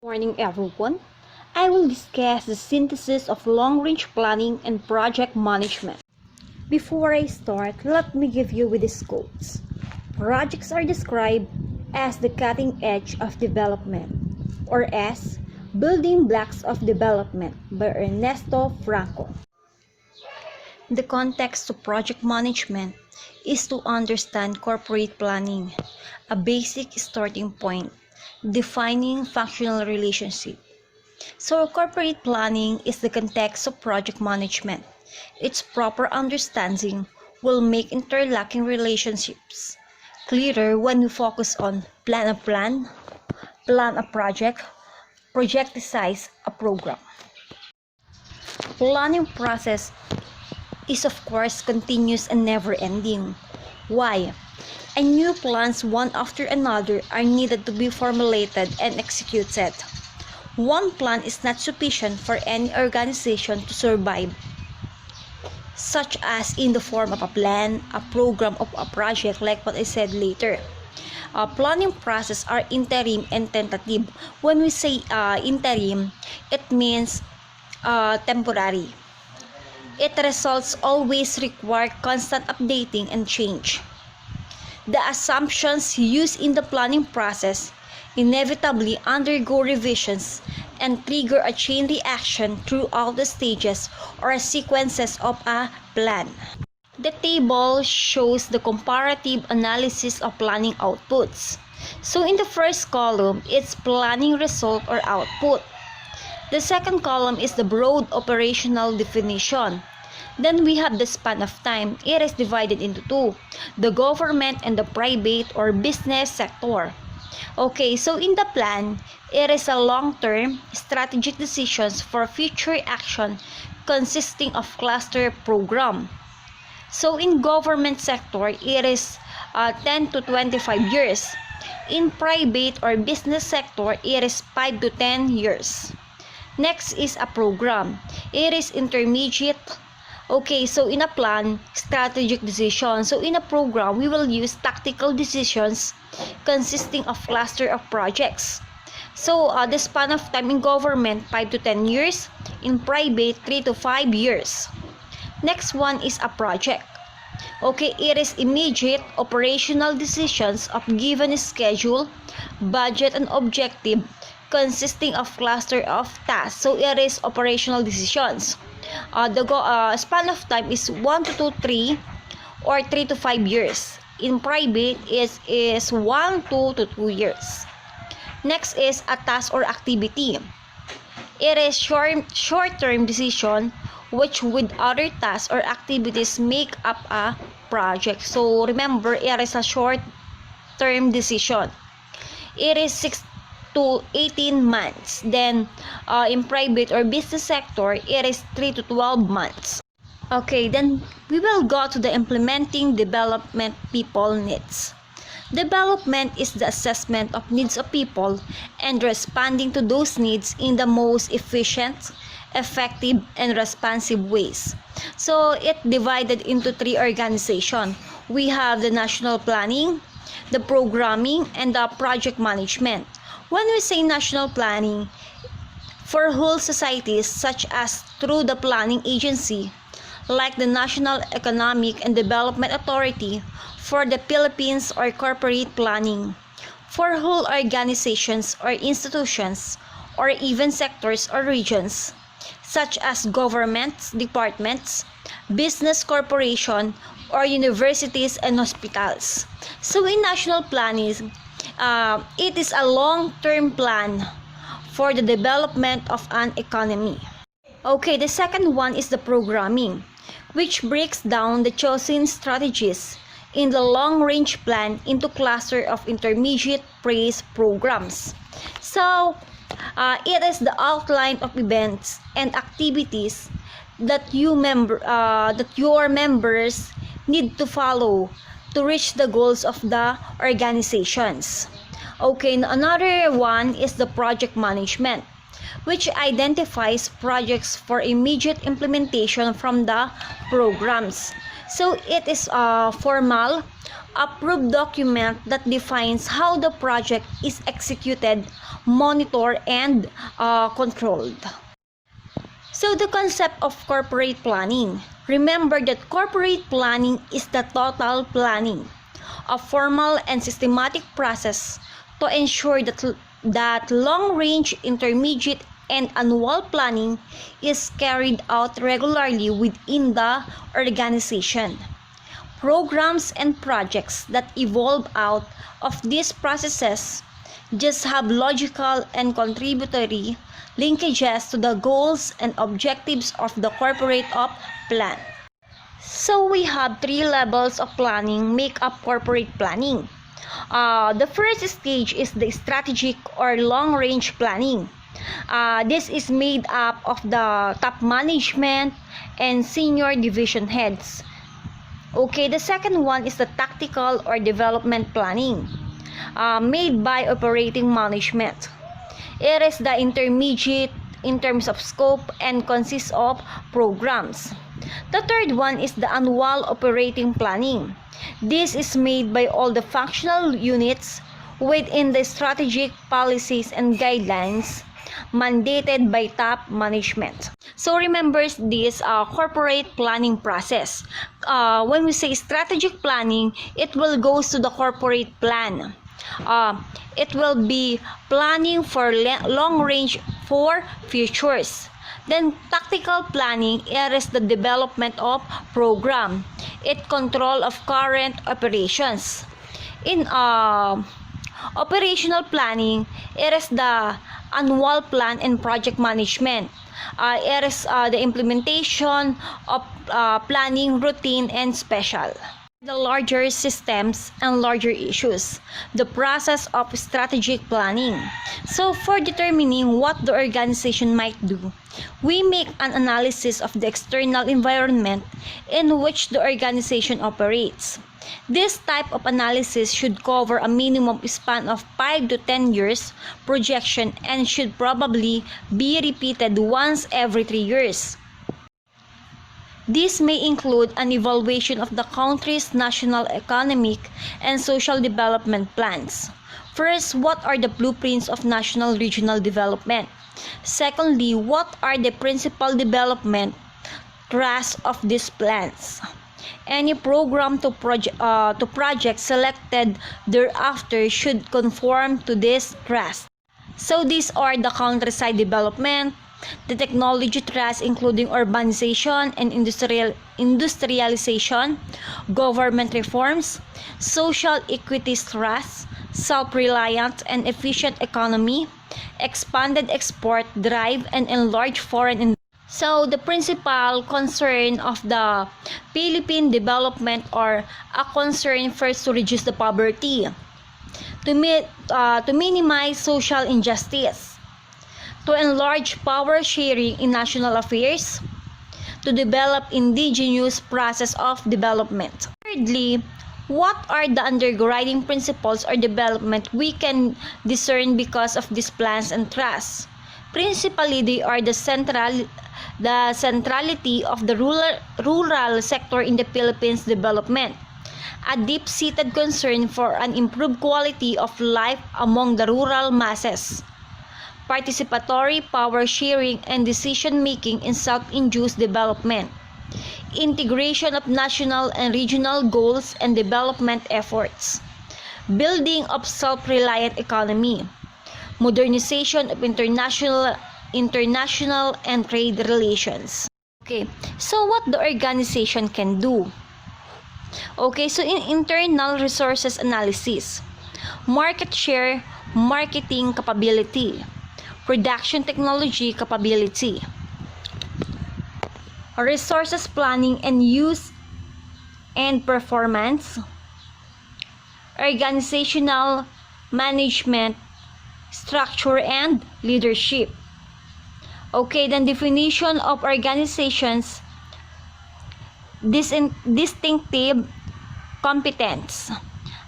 Morning everyone. I will discuss the synthesis of long-range planning and project management. Before I start, let me give you with these quotes. Projects are described as the cutting edge of development, or as building blocks of development by Ernesto Franco. The context of project management is to understand corporate planning, a basic starting point, defining functional relationship. So corporate planning is the context of project management. Its proper understanding will make interlocking relationships clearer when we focus on plan a project, projectize a program. Planning process is of course continuous and never ending. Why? And new plans one after another are needed to be formulated and executed. One plan is not sufficient for any organization to survive, such as in the form of a plan, a program, of a project like what I said later. Planning process are interim and tentative. When we say interim, it means temporary. Its results always require constant updating and change. The assumptions used in the planning process inevitably undergo revisions and trigger a chain reaction throughout the stages or sequences of a plan. The table shows the comparative analysis of planning outputs. So in the first column, it's planning result or output. The second column is the broad operational definition. Then we have the span of time. It is divided into two, the government and the private or business sector. Okay, so in the plan, it is a long-term strategic decisions for future action consisting of cluster program. So in government sector, it is 10 to 25 years. In private or business sector, it is 5 to 10 years. Next is a program. It is intermediate. Okay, so in a plan, strategic decision. So in a program, we will use tactical decisions consisting of cluster of projects. So the span of time in government, 5 to 10 years. In private, 3 to 5 years. Next one is a project. Okay, it is immediate operational decisions of given schedule, budget, and objective consisting of cluster of tasks. So it is operational decisions. The span of time is 1 to 2, 3 or 3 to 5 years. In private is 1 to 2 years. Next is a task or activity. It is short-term decision which with other tasks or activities make up a project. So remember, it is a short-term decision. It is 6 to 18 months. Then in private or business sector, it is 3 to 12 months. Okay, then we will go to the implementing development people needs. Development is the assessment of needs of people and responding to those needs in the most efficient, effective, and responsive ways. So it divided into three organizations. We have the national planning, the programming, and the project management. When we say national planning, for whole societies such as through the planning agency, like the National Economic and Development Authority for the Philippines or corporate planning, for whole organizations or institutions, or even sectors or regions, such as governments, departments, business corporation, or universities and hospitals. So in national planning, it is a long-term plan for the development of an economy. Okay, the second one is the programming, which breaks down the chosen strategies in the long-range plan into cluster of intermediate phase programs. So, it is the outline of events and activities that your members need to follow to reach the goals of the organizations. Okay, another one is the project management, which identifies projects for immediate implementation from the programs. So it is formal Approved document that defines how the project is executed, monitored, and controlled. So the concept of corporate planning. Remember that corporate planning is the total planning, a formal and systematic process to ensure that long-range, intermediate, and annual planning is carried out regularly within the organization. Programs and projects that evolve out of these processes just have logical and contributory linkages to the goals and objectives of the corporate plan. So we have three levels of planning make up corporate planning. The first stage is the strategic or long-range planning. This is made up of the top management and senior division heads. Okay, the second one is the tactical or development planning, made by operating management. It is the intermediate in terms of scope and consists of programs. The third one is the annual operating planning. This is made by all the functional units within the strategic policies and guidelines mandated by top management. So remember this corporate planning process. When we say strategic planning, it will go to the corporate plan. It will be planning for long range for futures. Then tactical planning, it is the development of program. It control of current operations. In operational planning, it is the annual plan and project management. It is the implementation of planning routine and special. The larger systems and larger issues, the process of strategic planning. So for determining what the organization might do, we make an analysis of the external environment in which the organization operates. This type of analysis should cover a minimum span of 5 to 10 years projection and should probably be repeated once every 3 years. This may include an evaluation of the country's national economic and social development plans. First, what are the blueprints of national regional development? Secondly, what are the principal development thrusts of these plans? Any program to project selected thereafter should conform to this thrust. So these are the countryside development, the technology thrust including urbanization and industrialization, government reforms, social equity thrust, self-reliant and efficient economy, expanded export drive, and enlarged foreign investment. So the principal concern of the Philippine development are a concern first to reduce the poverty, to minimize social injustice, to enlarge power sharing in national affairs, to develop indigenous process of development. Thirdly, what are the undergirding principles or development we can discern because of these plans and trusts? Principally, they are the centrality of the rural sector in the Philippines development, a deep-seated concern for an improved quality of life among the rural masses, participatory power sharing and decision-making in self-induced development, integration of national and regional goals and development efforts, building of self-reliant economy, modernization of international and trade relations. Okay, so what the organization can do? Okay, so in internal resources analysis, market share, marketing capability, production technology capability, resources planning and use and performance, organizational management, structure and leadership. Okay, then definition of organizations, distinctive competence,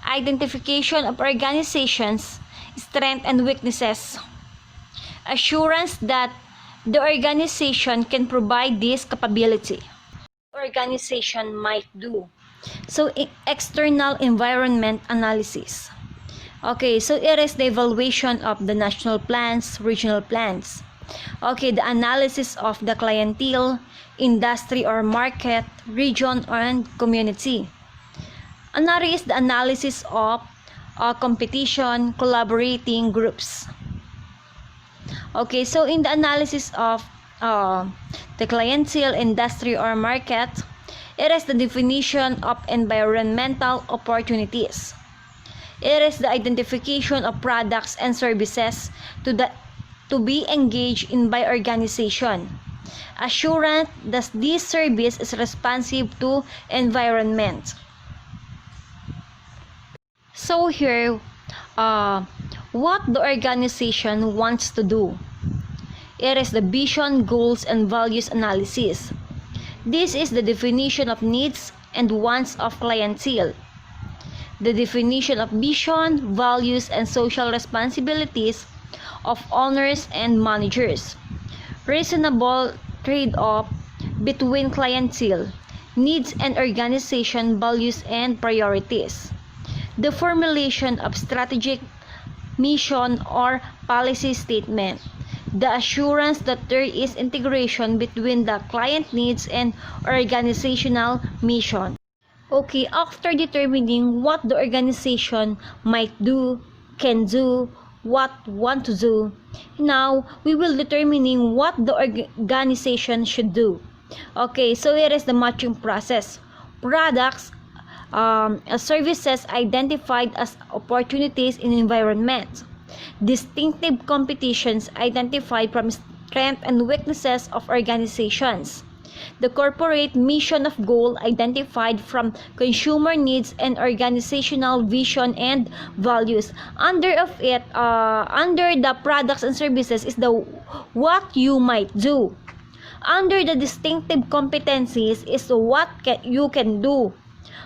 identification of organizations, strength and weaknesses, assurance that the organization can provide this capability. Organization might do. So, external environment analysis. Okay, so it is the evaluation of the national plans, regional plans. Okay, the analysis of the clientele, industry or market, region and community. Another is the analysis of competition, collaborating groups. Okay, so in the analysis of the clientele, industry or market, it is the definition of environmental opportunities. It is the identification of products and services to be engaged in by organization. Assurance that this service is responsive to environment. So here, what the organization wants to do. It is the vision, goals, and values analysis. This is the definition of needs and wants of clientele. The definition of vision, values, and social responsibilities of owners and managers. Reasonable trade-off between clientele, needs, and organization values and priorities. The formulation of strategic mission or policy statement. The assurance that there is integration between the client needs and organizational mission. Okay, after determining what the organization might do, can do, what want to do, now we will determining what the organization should do. Okay, so it is the matching process. Products, services identified as opportunities in environment. Distinctive competitions identified from strengths and weaknesses of organizations. The corporate mission of goal identified from consumer needs and organizational vision and values. Under the products and services is the what you might do. Under the distinctive competencies is what you can do.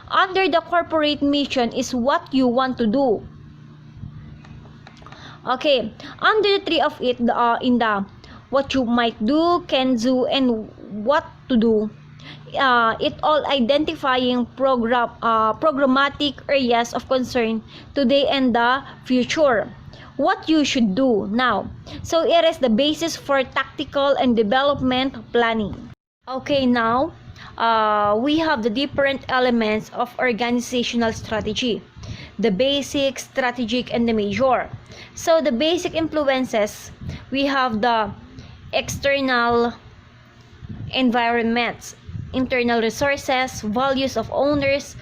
Under the corporate mission is what you want to do. Okay, under the three of it, in the what you might do, can do, and what to do, it all identifying programmatic areas of concern today and the future. What you should do now. So it is the basis for tactical and development planning. Okay, now we have the different elements of organizational strategy. The basic, strategic, and the major. So the basic influences, we have the external environments, internal resources, values of owners,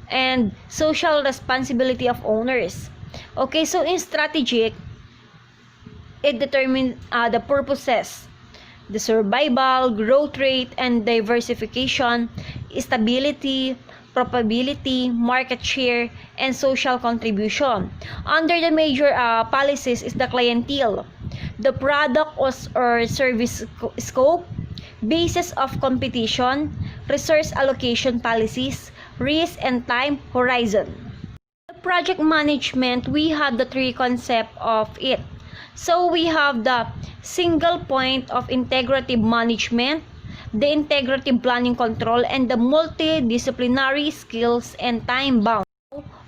and social responsibility of owners. Okay, so in strategic, it determines the purposes, the survival, growth rate, and diversification, stability, probability, market share, and social contribution. Under the major policies is the clientele, the product or service scope, basis of competition, resource allocation policies, risk and time horizon. The project management, we have the three concepts of it. So we have the single point of integrative management, the integrative planning control, and the multidisciplinary skills and time bound.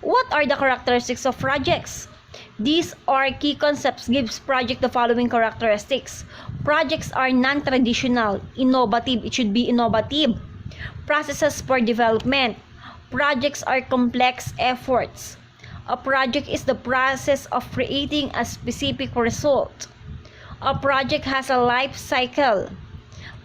What are the characteristics of projects? These are key concepts gives project the following characteristics. Projects are non-traditional, innovative, it should be innovative. Processes for development. Projects are complex efforts. A project is the process of creating a specific result. A project has a life cycle.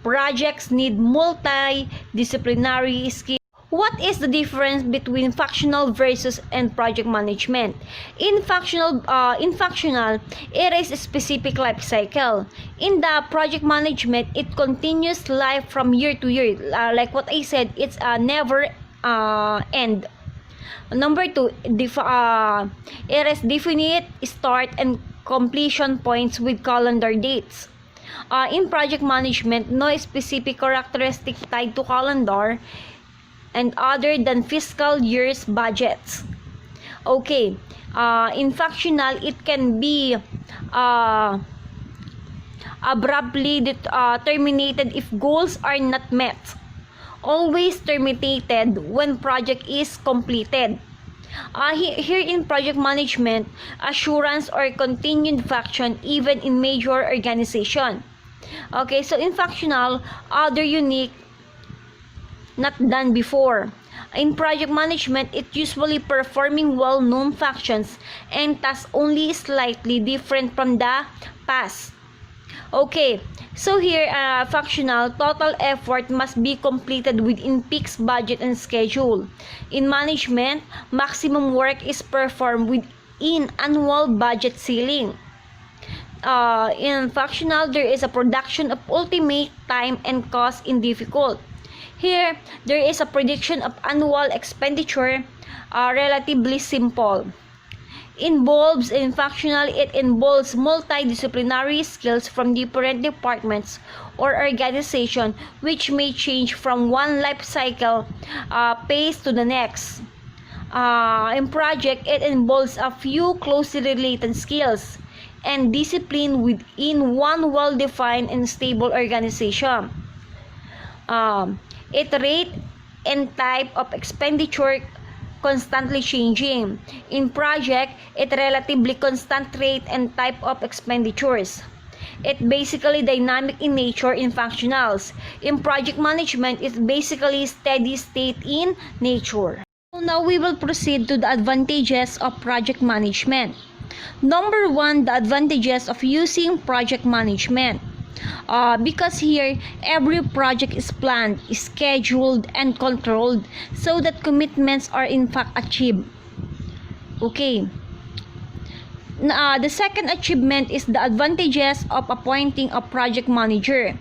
Projects need multidisciplinary skills. What is the difference between functional versus and project management? In functional, it is a specific life cycle. In the project management, it continues life from year to year. Like what I said, it's a never end. Number two, it is definite start and completion points with calendar dates. In project management, no specific characteristic tied to calendar and other than fiscal year's budgets. Okay, in functional, it can be abruptly terminated if goals are not met, always terminated when project is completed. Here in project management, assurance or continued function even in major organization. Okay, so in functional, other unique, not done before. In project management, it usually performing well-known functions and tasks only slightly different from the past. Okay, so here, functional, total effort must be completed within fixed budget and schedule. In management, maximum work is performed within annual budget ceiling. In functional, there is a production of ultimate time and cost in difficult. Here, there is a prediction of annual expenditure, relatively simple. In functional, it involves multidisciplinary skills from different departments or organization which may change from one life cycle phase to the next. In project, it involves a few closely related skills and discipline within one well-defined and stable organization. It rate and type of expenditure constantly changing. In project, it relatively constant rate and type of expenditures. It basically dynamic in nature in functionals. In project management, it's basically steady state in nature. So now we will proceed to the advantages of project management. Number 1, the advantages of using project management. Because here, every project is planned, scheduled, and controlled so that commitments are in fact achieved. Okay. The second achievement is the advantages of appointing a project manager.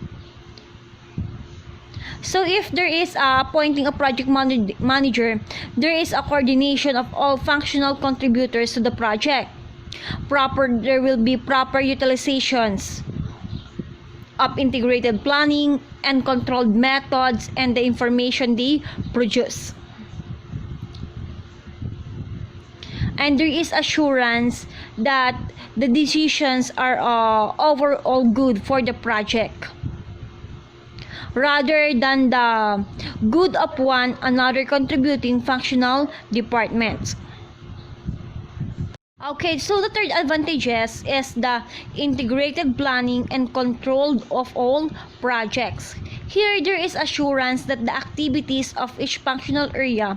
So if there is appointing a project manager, there is a coordination of all functional contributors to the project. There will be proper utilizations of integrated planning and controlled methods and the information they produce. And there is assurance that the decisions are overall good for the project, rather than the good of one another contributing functional departments. Okay, so the third advantages is the integrated planning and control of all projects. Here, there is assurance that the activities of each functional area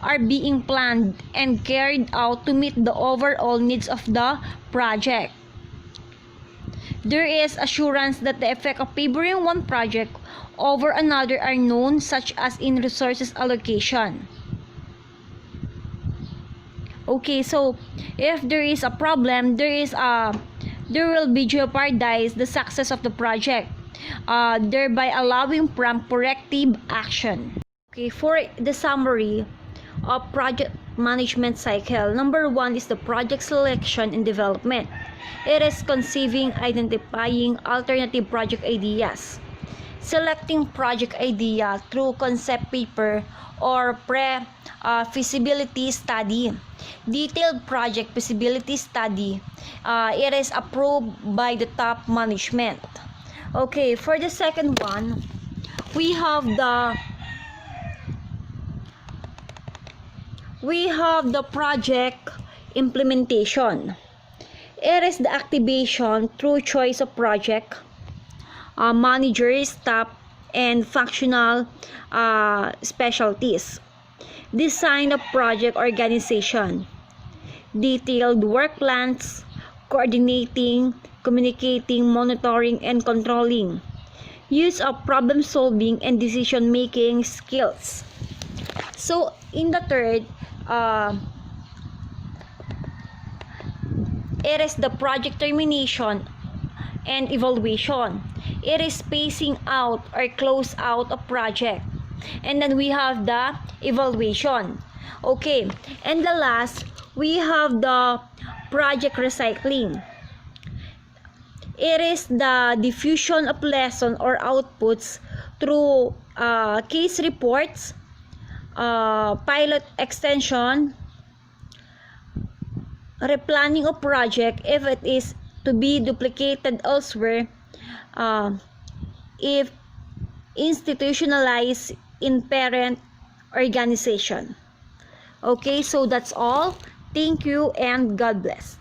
are being planned and carried out to meet the overall needs of the project. There is assurance that the effect of favoring one project over another are known, such as in resources allocation. Okay, so if there is a problem, there will be jeopardize the success of the project, thereby allowing prompt corrective action. Okay, for the summary of project management cycle, number 1 is the project selection and development. It is conceiving, identifying alternative project ideas, selecting project idea through concept paper or feasibility study, detailed project feasibility study. It is approved by the top management. Okay, for the second one, we have the project implementation. It is the activation through choice of project managers, staff, and functional specialties. Design of project organization, detailed work plans, coordinating, communicating, monitoring, and controlling. Use of problem solving and decision making skills. So in the third, it is the project termination and evaluation. It is spacing out or close out a project. And then we have the evaluation. Okay, and the last, we have the project recycling. It is the diffusion of lesson or outputs through case reports, pilot extension, replanning of project if it is to be duplicated elsewhere, if institutionalized in parent organization. Okay, so that's all. Thank you and God bless.